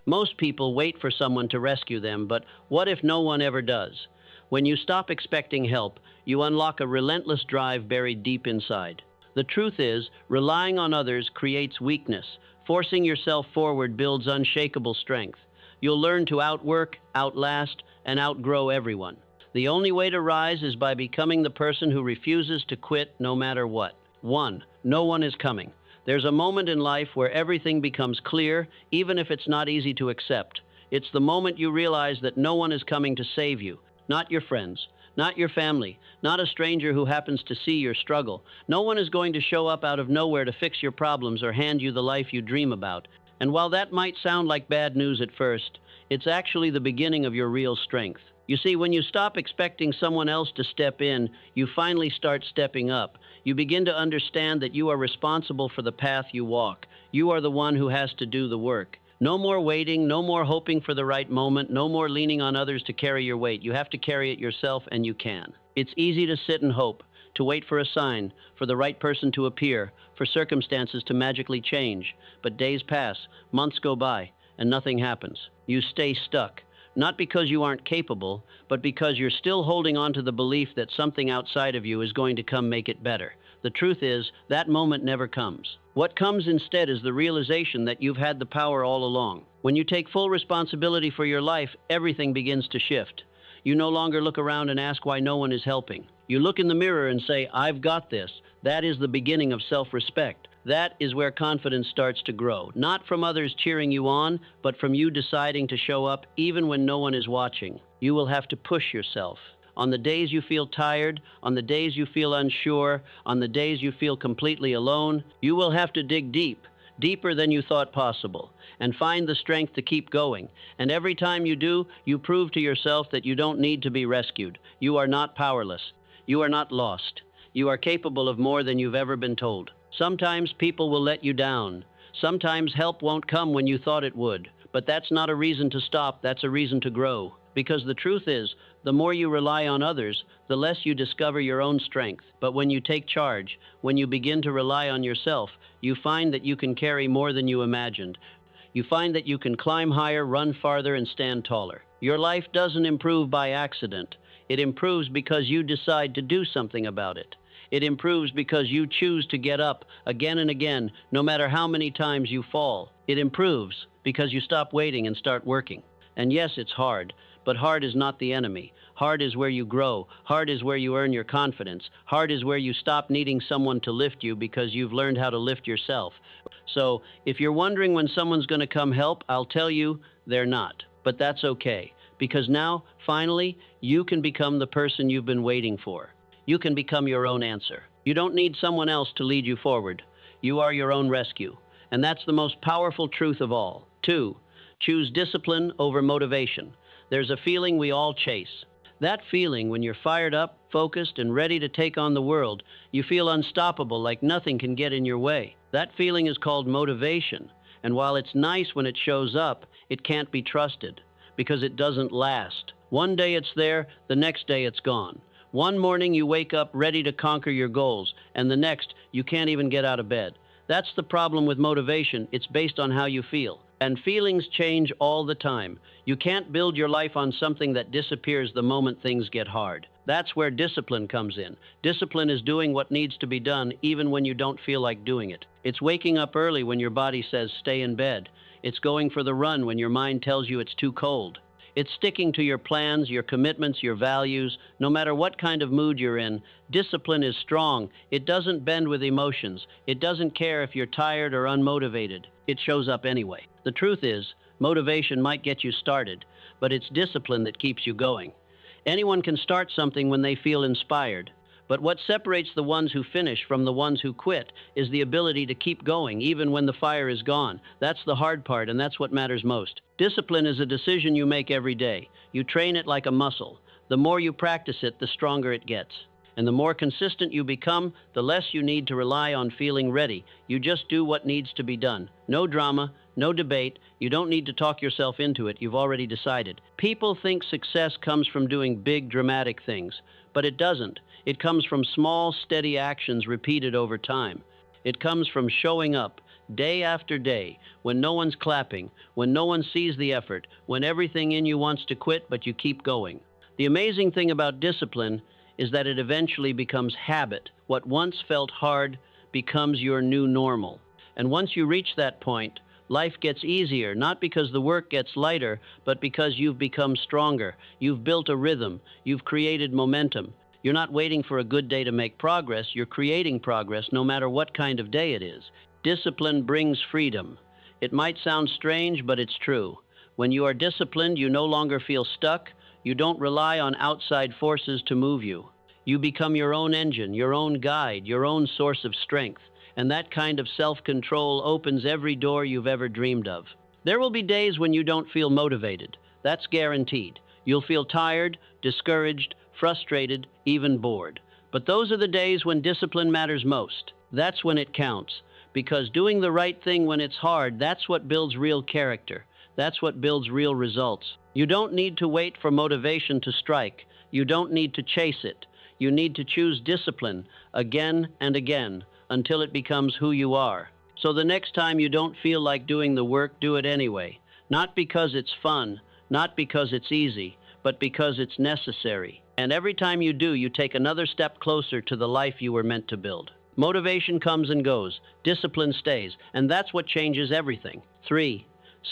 Most people wait for someone to rescue them, but what if no one ever does? When you stop expecting help, you unlock a relentless drive buried deep inside. The truth is, relying on others creates weakness. Forcing yourself forward builds unshakable strength. You'll learn to outwork, outlast, and outgrow everyone. The only way to rise is by becoming the person who refuses to quit no matter what. 1. No one is coming. There's a moment in life where everything becomes clear, even if it's not easy to accept. It's the moment you realize that no one is coming to save you. Not your friends, not your family, not a stranger who happens to see your struggle. No one is going to show up out of nowhere to fix your problems or hand you the life you dream about. And while that might sound like bad news at first, it's actually the beginning of your real strength. You see, when you stop expecting someone else to step in, you finally start stepping up. You begin to understand that you are responsible for the path you walk. You are the one who has to do the work. No more waiting, no more hoping for the right moment, no more leaning on others to carry your weight. You have to carry it yourself, and you can. It's easy to sit and hope, to wait for a sign, for the right person to appear, for circumstances to magically change. But days pass, months go by, and nothing happens. You stay stuck. Not because you aren't capable, but because you're still holding on to the belief that something outside of you is going to come make it better. The truth is, that moment never comes. What comes instead is the realization that you've had the power all along. When you take full responsibility for your life, everything begins to shift. You no longer look around and ask why no one is helping. You look in the mirror and say, "I've got this." That is the beginning of self-respect. That is where confidence starts to grow, not from others cheering you on, but from you deciding to show up even when no one is watching. You will have to push yourself. On the days you feel tired, on the days you feel unsure, on the days you feel completely alone, you will have to dig deep, deeper than you thought possible, and find the strength to keep going. And every time you do, you prove to yourself that you don't need to be rescued. You are not powerless. You are not lost. You are capable of more than you've ever been told. Sometimes people will let you down. Sometimes help won't come when you thought it would. But that's not a reason to stop, that's a reason to grow. Because the truth is, the more you rely on others, the less you discover your own strength. But when you take charge, when you begin to rely on yourself, you find that you can carry more than you imagined. You find that you can climb higher, run farther, and stand taller. Your life doesn't improve by accident. It improves because you decide to do something about it. It improves because you choose to get up again and again, no matter how many times you fall. It improves because you stop waiting and start working. And yes, it's hard, but hard is not the enemy. Hard is where you grow. Hard is where you earn your confidence. Hard is where you stop needing someone to lift you because you've learned how to lift yourself. So, if you're wondering when someone's going to come help, I'll tell you, they're not. But that's okay, because now, finally, you can become the person you've been waiting for. You can become your own answer. You don't need someone else to lead you forward. You are your own rescue. And that's the most powerful truth of all. 2. Choose discipline over motivation. There's a feeling we all chase. That feeling when you're fired up, focused, and ready to take on the world, you feel unstoppable, like nothing can get in your way. That feeling is called motivation. And while it's nice when it shows up, it can't be trusted because it doesn't last. One day it's there, the next day it's gone. One morning you wake up ready to conquer your goals, and the next you can't even get out of bed. That's the problem with motivation. It's based on how you feel. And feelings change all the time. You can't build your life on something that disappears the moment things get hard. That's where discipline comes in. Discipline is doing what needs to be done even when you don't feel like doing it. It's waking up early when your body says stay in bed. It's going for the run when your mind tells you it's too cold. It's sticking to your plans, your commitments, your values. No matter what kind of mood you're in, discipline is strong. It doesn't bend with emotions. It doesn't care if you're tired or unmotivated. It shows up anyway. The truth is, motivation might get you started, but it's discipline that keeps you going. Anyone can start something when they feel inspired. But what separates the ones who finish from the ones who quit is the ability to keep going even when the fire is gone. That's the hard part, and that's what matters most. Discipline is a decision you make every day. You train it like a muscle. The more you practice it, the stronger it gets. And the more consistent you become, the less you need to rely on feeling ready. You just do what needs to be done. No drama, no debate. You don't need to talk yourself into it. You've already decided. People think success comes from doing big, dramatic things, but it doesn't. It comes from small, steady actions repeated over time. It comes from showing up, day after day, when no one's clapping, when no one sees the effort, when everything in you wants to quit but you keep going. The amazing thing about discipline is that it eventually becomes habit. What once felt hard becomes your new normal. And once you reach that point, life gets easier, not because the work gets lighter, but because you've become stronger. You've built a rhythm. You've created momentum. You're not waiting for a good day to make progress. You're creating progress no matter what kind of day it is. Discipline brings freedom. It might sound strange, but it's true. When you are disciplined, you no longer feel stuck. You don't rely on outside forces to move you. You become your own engine, your own guide, your own source of strength. And that kind of self-control opens every door you've ever dreamed of. There will be days when you don't feel motivated. That's guaranteed. You'll feel tired, discouraged, frustrated, even bored. But those are the days when discipline matters most. That's when it counts. Because doing the right thing when it's hard, that's what builds real character. That's what builds real results. You don't need to wait for motivation to strike. You don't need to chase it. You need to choose discipline again and again until it becomes who you are. So the next time you don't feel like doing the work, do it anyway. Not because it's fun, not because it's easy, but because it's necessary. And every time you do, you take another step closer to the life you were meant to build. Motivation comes and goes. Discipline stays. And that's what changes everything. 3.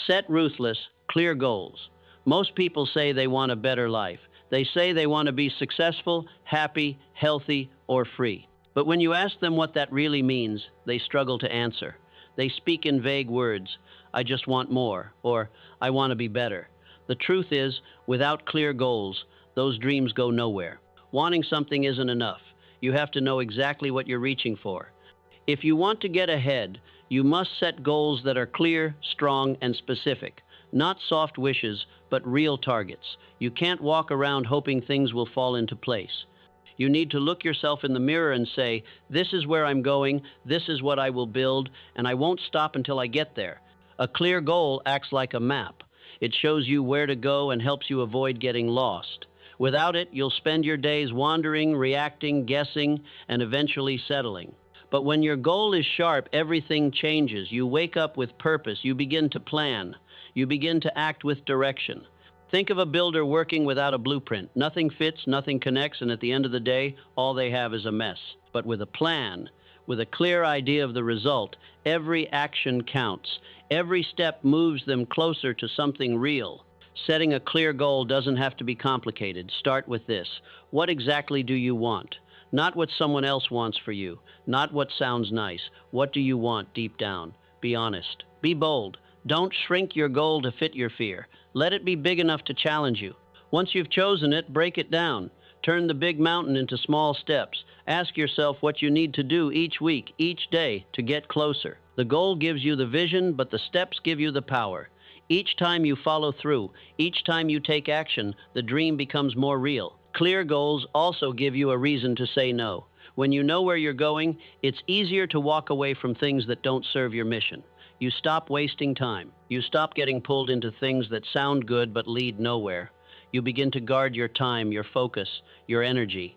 Set ruthless, clear goals. Most people say they want a better life. They say they want to be successful, happy, healthy, or free. But when you ask them what that really means, they struggle to answer. They speak in vague words. I just want more, or I want to be better. The truth is, without clear goals, those dreams go nowhere. Wanting something isn't enough. You have to know exactly what you're reaching for. If you want to get ahead, you must set goals that are clear, strong, and specific. Not soft wishes, but real targets. You can't walk around hoping things will fall into place. You need to look yourself in the mirror and say, this is where I'm going, this is what I will build, and I won't stop until I get there. A clear goal acts like a map. It shows you where to go and helps you avoid getting lost. Without it, you'll spend your days wandering, reacting, guessing, and eventually settling. But when your goal is sharp, everything changes. You wake up with purpose. You begin to plan. You begin to act with direction. Think of a builder working without a blueprint. Nothing fits, nothing connects, and at the end of the day, all they have is a mess. But with a plan, with a clear idea of the result, every action counts. Every step moves them closer to something real. Setting a clear goal doesn't have to be complicated. Start with this. What exactly do you want? Not what someone else wants for you. Not what sounds nice. What do you want deep down? Be honest. Be bold. Don't shrink your goal to fit your fear. Let it be big enough to challenge you. Once you've chosen it, break it down. Turn the big mountain into small steps. Ask yourself what you need to do each week, each day, to get closer. The goal gives you the vision, but the steps give you the power. Each time you follow through, each time you take action, the dream becomes more real. Clear goals also give you a reason to say no. When you know where you're going, it's easier to walk away from things that don't serve your mission. You stop wasting time. You stop getting pulled into things that sound good but lead nowhere. You begin to guard your time, your focus, your energy.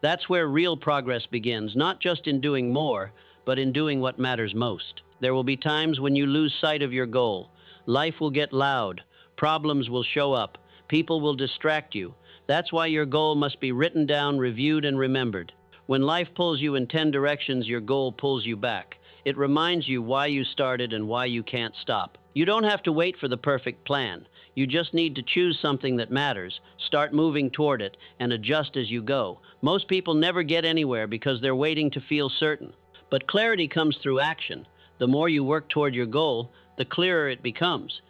That's where real progress begins, not just in doing more, but in doing what matters most. There will be times when you lose sight of your goal. Life will get loud. Problems will show up. People will distract you. That's why your goal must be written down, reviewed, and remembered. When life pulls you in 10 directions, your goal pulls you back. It reminds you why you started and why you can't stop. You don't have to wait for the perfect plan. You just need to choose something that matters, start moving toward it, and adjust as you go. Most people never get anywhere because they're waiting to feel certain. But clarity comes through action. The more you work toward your goal, the clearer it becomes.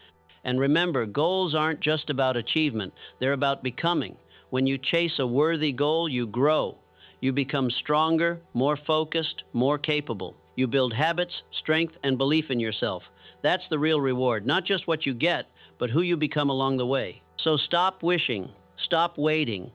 And remember, goals aren't just about achievement. They're about becoming. When you chase a worthy goal, you grow. You become stronger, more focused, more capable. You build habits, strength, and belief in yourself. That's the real reward, not just what you get, but who you become along the way. So stop wishing, stop waiting.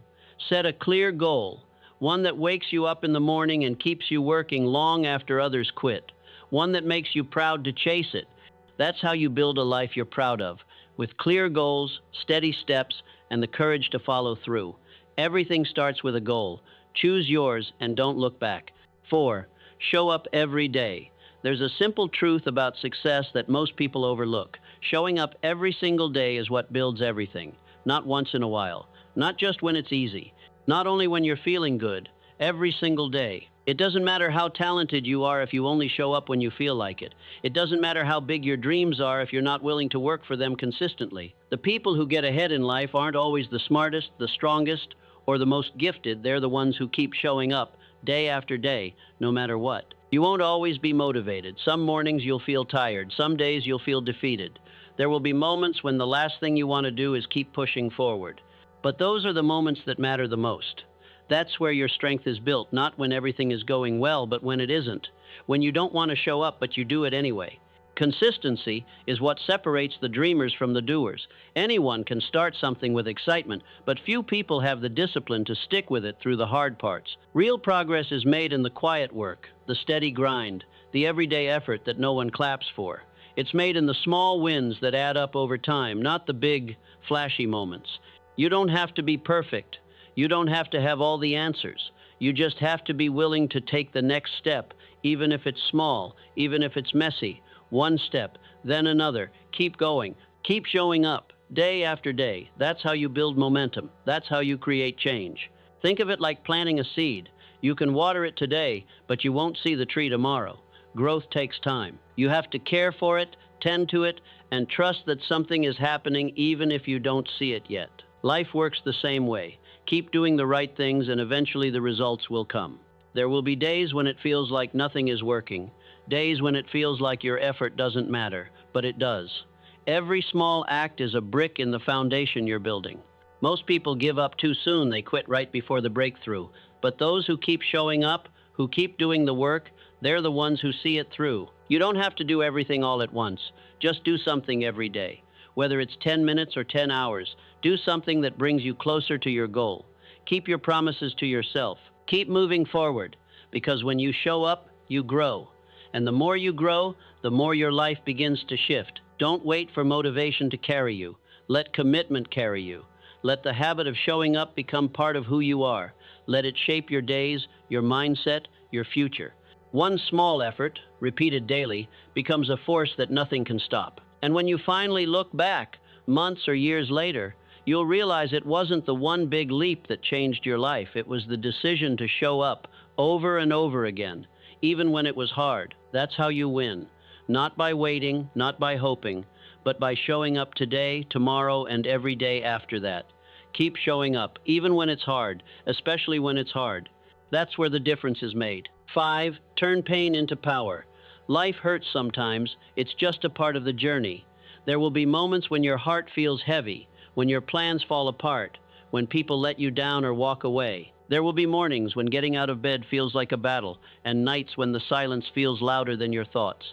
Set a clear goal, one that wakes you up in the morning and keeps you working long after others quit, one that makes you proud to chase it. That's how you build a life you're proud of, with clear goals, steady steps, and the courage to follow through. Everything starts with a goal. Choose yours and don't look back. 4. Show up every day. There's a simple truth about success that most people overlook. Showing up every single day is what builds everything, not once in a while, not just when it's easy, not only when you're feeling good, every single day. It doesn't matter how talented you are if you only show up when you feel like it. It doesn't matter how big your dreams are if you're not willing to work for them consistently. The people who get ahead in life aren't always the smartest, the strongest, or the most gifted. They're the ones who keep showing up day after day, no matter what. You won't always be motivated. Some mornings you'll feel tired. Some days you'll feel defeated. There will be moments when the last thing you want to do is keep pushing forward. But those are the moments that matter the most. That's where your strength is built, not when everything is going well, but when it isn't. When you don't want to show up, but you do it anyway. Consistency is what separates the dreamers from the doers. Anyone can start something with excitement, but few people have the discipline to stick with it through the hard parts. Real progress is made in the quiet work, the steady grind, the everyday effort that no one claps for. It's made in the small wins that add up over time, not the big, flashy moments. You don't have to be perfect. You don't have to have all the answers. You just have to be willing to take the next step, even if it's small, even if it's messy. One step, then another. Keep going. Keep showing up, day after day. That's how you build momentum. That's how you create change. Think of it like planting a seed. You can water it today, but you won't see the tree tomorrow. Growth takes time. You have to care for it, tend to it, and trust that something is happening even if you don't see it yet. Life works the same way. Keep doing the right things and eventually the results will come. There will be days when it feels like nothing is working. Days when it feels like your effort doesn't matter, but it does. Every small act is a brick in the foundation you're building. Most people give up too soon. They quit right before the breakthrough. But those who keep showing up, who keep doing the work, they're the ones who see it through. You don't have to do everything all at once. Just do something every day. Whether it's 10 minutes or 10 hours, do something that brings you closer to your goal. Keep your promises to yourself. Keep moving forward, because when you show up, you grow. And the more you grow, the more your life begins to shift. Don't wait for motivation to carry you. Let commitment carry you. Let the habit of showing up become part of who you are. Let it shape your days, your mindset, your future. One small effort, repeated daily, becomes a force that nothing can stop. And when you finally look back, months or years later, you'll realize it wasn't the one big leap that changed your life. It was the decision to show up over and over again, even when it was hard. That's how you win. Not by waiting, not by hoping, but by showing up today, tomorrow, and every day after that. Keep showing up, even when it's hard, especially when it's hard. That's where the difference is made. 5, turn pain into power. Life hurts sometimes. It's just a part of the journey. There will be moments when your heart feels heavy, when your plans fall apart, when people let you down or walk away. There will be mornings when getting out of bed feels like a battle, and nights when the silence feels louder than your thoughts.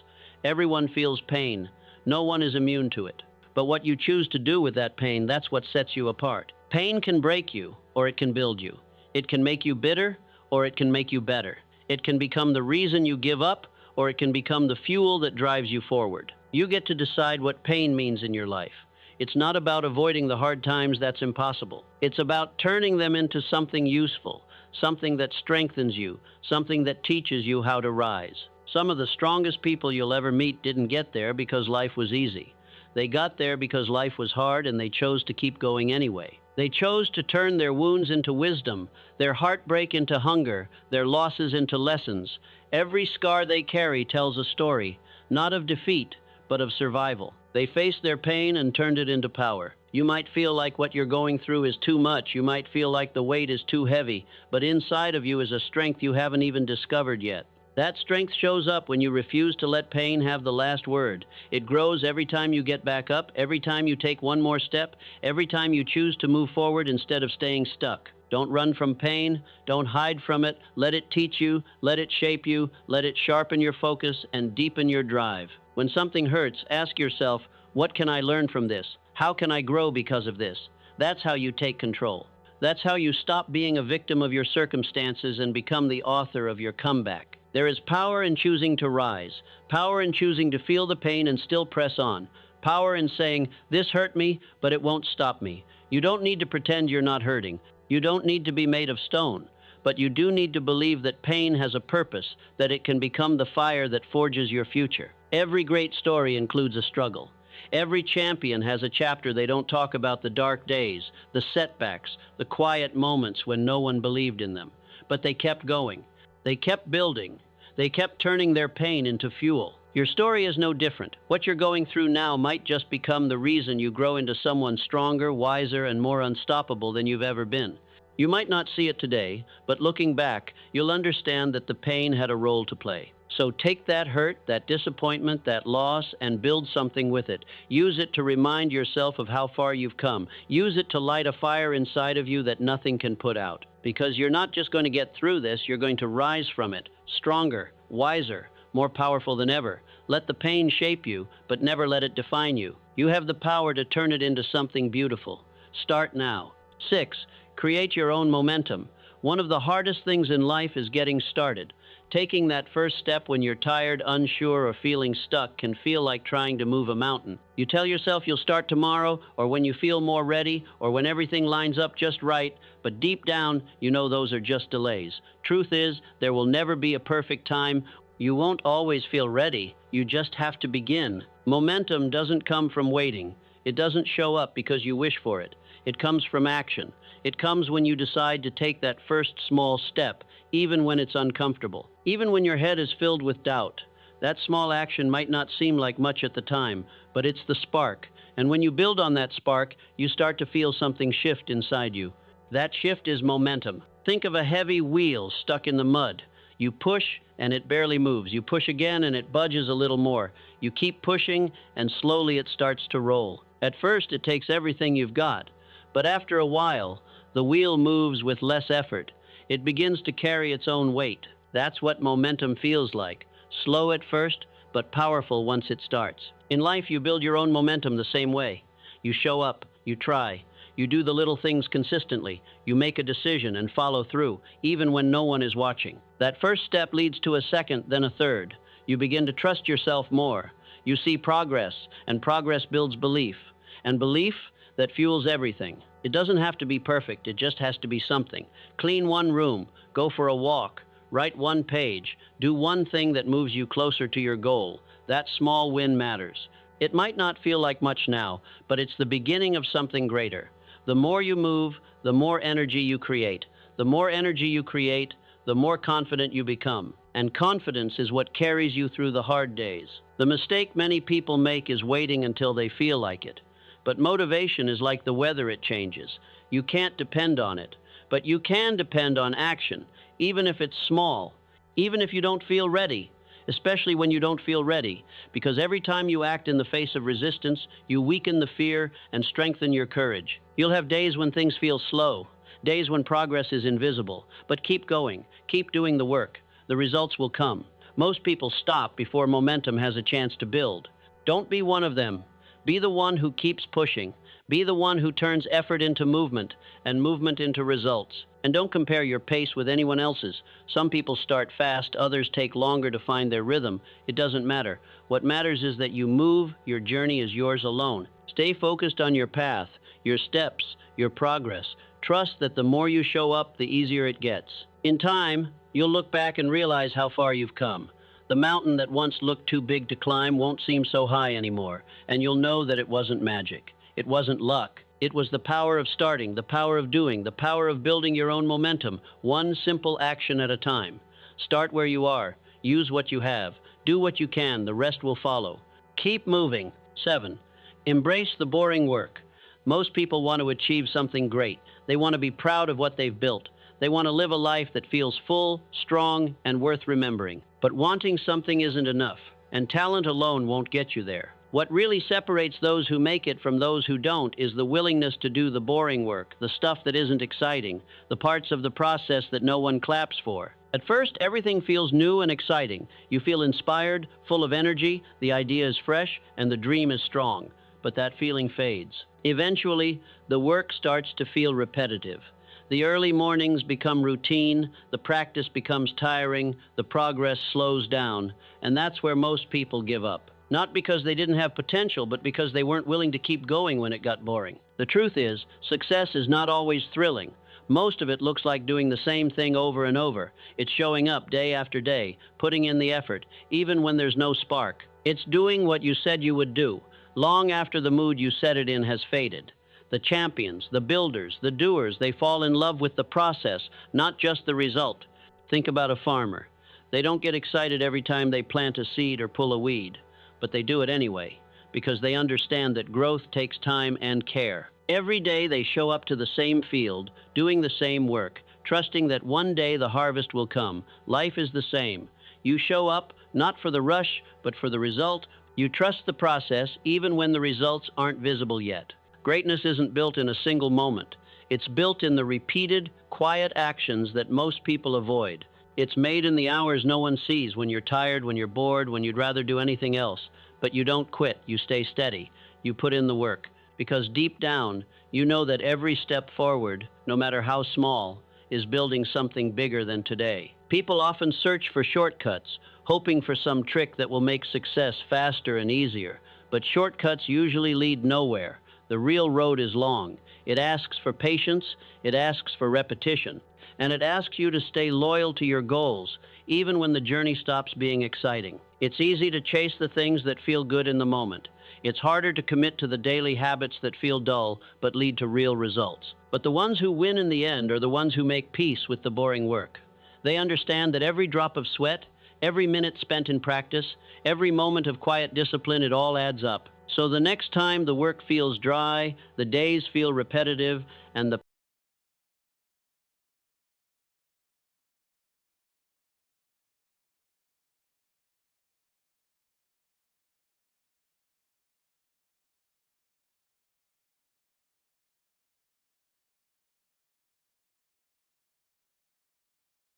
Everyone feels pain. No one is immune to it. But what you choose to do with that pain, that's what sets you apart. Pain can break you, or it can build you. It can make you bitter, or it can make you better. It can become the reason you give up, or it can become the fuel that drives you forward. You get to decide what pain means in your life. It's not about avoiding the hard times. That's impossible. It's about turning them into something useful, something that strengthens you, something that teaches you how to rise. Some of the strongest people you'll ever meet didn't get there because life was easy. They got there because life was hard, and they chose to keep going anyway. They chose to turn their wounds into wisdom, their heartbreak into hunger, their losses into lessons. Every scar they carry tells a story, not of defeat, but of survival. They faced their pain and turned it into power. You might feel like what you're going through is too much. You might feel like the weight is too heavy, but inside of you is a strength you haven't even discovered yet. That strength shows up when you refuse to let pain have the last word. It grows every time you get back up, every time you take one more step, every time you choose to move forward instead of staying stuck. Don't run from pain. Don't hide from it. Let it teach you. Let it shape you. Let it sharpen your focus and deepen your drive. When something hurts, ask yourself, what can I learn from this? How can I grow because of this? That's how you take control. That's how you stop being a victim of your circumstances and become the author of your comeback. There is power in choosing to rise, power in choosing to feel the pain and still press on, power in saying, this hurt me, but it won't stop me. You don't need to pretend you're not hurting. You don't need to be made of stone. but you do need to believe that pain has a purpose, that it can become the fire that forges your future. Every great story includes a struggle. Every champion has a chapter. They don't talk about the dark days, the setbacks, the quiet moments when no one believed in them. But they kept going. They kept building. They kept turning their pain into fuel. Your story is no different. What you're going through now might just become the reason you grow into someone stronger, wiser, and more unstoppable than you've ever been. You might not see it today, but looking back, you'll understand that the pain had a role to play. So take that hurt, that disappointment, that loss, and build something with it. Use it to remind yourself of how far you've come. Use it to light a fire inside of you that nothing can put out. Because you're not just going to get through this, you're going to rise from it, stronger, wiser, more powerful than ever. Let the pain shape you, but never let it define you. You have the power to turn it into something beautiful. Start now. 6. Create your own momentum. One of the hardest things in life is getting started. Taking that first step when you're tired, unsure, or feeling stuck can feel like trying to move a mountain. You tell yourself you'll start tomorrow, or when you feel more ready, or when everything lines up just right, but deep down, you know those are just delays. Truth is, there will never be a perfect time. You won't always feel ready. You just have to begin. Momentum doesn't come from waiting. It doesn't show up because you wish for it. It comes from action. It comes when you decide to take that first small step, even when it's uncomfortable. Even when your head is filled with doubt. That small action might not seem like much at the time, but it's the spark. And when you build on that spark, you start to feel something shift inside you. That shift is momentum. Think of a heavy wheel stuck in the mud. You push, and it barely moves. You push again, and it budges a little more. You keep pushing, and slowly it starts to roll. At first, it takes everything you've got. But after a while, the wheel moves with less effort. It begins to carry its own weight. That's what momentum feels like. Slow at first, but powerful once it starts. In life, you build your own momentum the same way. You show up, you try, you do the little things consistently, you make a decision and follow through, even when no one is watching. That first step leads to a second, then a third. You begin to trust yourself more. You see progress, and progress builds belief. And belief, that fuels everything. It doesn't have to be perfect, it just has to be something. Clean one room, go for a walk, write one page, do one thing that moves you closer to your goal. That small win matters. It might not feel like much now, but it's the beginning of something greater. The more you move, the more energy you create. The more energy you create, the more confident you become. And confidence is what carries you through the hard days. The mistake many people make is waiting until they feel like it. But motivation is like the weather, it changes. You can't depend on it, but you can depend on action, even if it's small, even if you don't feel ready, especially when you don't feel ready, because every time you act in the face of resistance, you weaken the fear and strengthen your courage. You'll have days when things feel slow, days when progress is invisible, but keep going, keep doing the work. The results will come. Most people stop before momentum has a chance to build. Don't be one of them. Be the one who keeps pushing. Be the one who turns effort into movement and movement into results. And don't compare your pace with anyone else's. Some people start fast, others take longer to find their rhythm. It doesn't matter. What matters is that you move, your journey is yours alone. Stay focused on your path, your steps, your progress. Trust that the more you show up, the easier it gets. In time, you'll look back and realize how far you've come. The mountain that once looked too big to climb won't seem so high anymore, and you'll know that it wasn't magic. It wasn't luck. It was the power of starting, the power of doing, the power of building your own momentum, one simple action at a time. Start where you are. Use what you have. Do what you can. The rest will follow. Keep moving. 7. Embrace the boring work. Most people want to achieve something great. They want to be proud of what they've built. They want to live a life that feels full, strong, and worth remembering. But wanting something isn't enough, and talent alone won't get you there. What really separates those who make it from those who don't is the willingness to do the boring work, the stuff that isn't exciting, the parts of the process that no one claps for. At first, everything feels new and exciting. You feel inspired, full of energy, the idea is fresh, and the dream is strong. But that feeling fades. Eventually, the work starts to feel repetitive. The early mornings become routine, the practice becomes tiring, the progress slows down, and that's where most people give up. Not because they didn't have potential, but because they weren't willing to keep going when it got boring. The truth is, success is not always thrilling. Most of it looks like doing the same thing over and over. It's showing up day after day, putting in the effort, even when there's no spark. It's doing what you said you would do, long after the mood you set it in has faded. The champions, the builders, the doers, they fall in love with the process, not just the result. Think about a farmer. They don't get excited every time they plant a seed or pull a weed, but they do it anyway, because they understand that growth takes time and care. Every day they show up to the same field, doing the same work, trusting that one day the harvest will come. Life is the same. You show up not for the rush, but for the result. You trust the process even when the results aren't visible yet. Greatness isn't built in a single moment. It's built in the repeated, quiet actions that most people avoid. It's made in the hours no one sees, when you're tired, when you're bored, when you'd rather do anything else. But you don't quit. You stay steady. You put in the work. Because deep down, you know that every step forward, no matter how small, is building something bigger than today. People often search for shortcuts, hoping for some trick that will make success faster and easier. But shortcuts usually lead nowhere. The real road is long. It asks for patience, it asks for repetition, and it asks you to stay loyal to your goals, even when the journey stops being exciting. It's easy to chase the things that feel good in the moment. It's harder to commit to the daily habits that feel dull but lead to real results. But the ones who win in the end are the ones who make peace with the boring work. They understand that every drop of sweat, every minute spent in practice, every moment of quiet discipline, it all adds up. So the next time the work feels dry, the days feel repetitive, and the